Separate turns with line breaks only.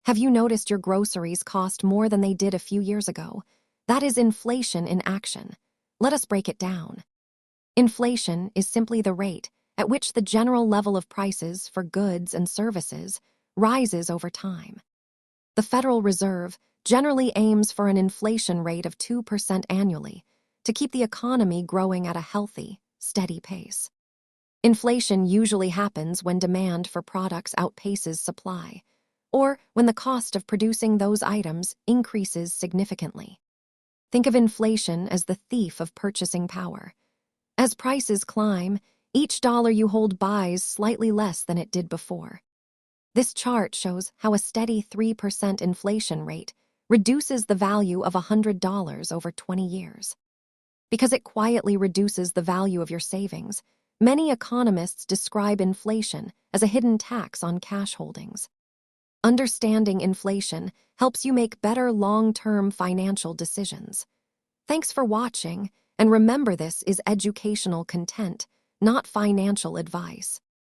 Have you noticed your groceries cost more than they did a few years ago? That is inflation in action. Let us break it down. Inflation is simply the rate at which the general level of prices for goods and services rises over time. The Federal Reserve generally aims for an inflation rate of 2% annually to keep the economy growing at a healthy, steady pace. Inflation usually happens when demand for products outpaces supply, or when the cost of producing those items increases significantly. Think of inflation as the thief of purchasing power. As prices climb, each dollar you hold buys slightly less than it did before. This chart shows how a steady 3% inflation rate reduces the value of $100 over 20 years. Because it quietly reduces the value of your savings, many economists describe inflation as a hidden tax on cash holdings. Understanding inflation helps you make better long-term financial decisions. Thanks for watching, and remember, this is educational content, not financial advice.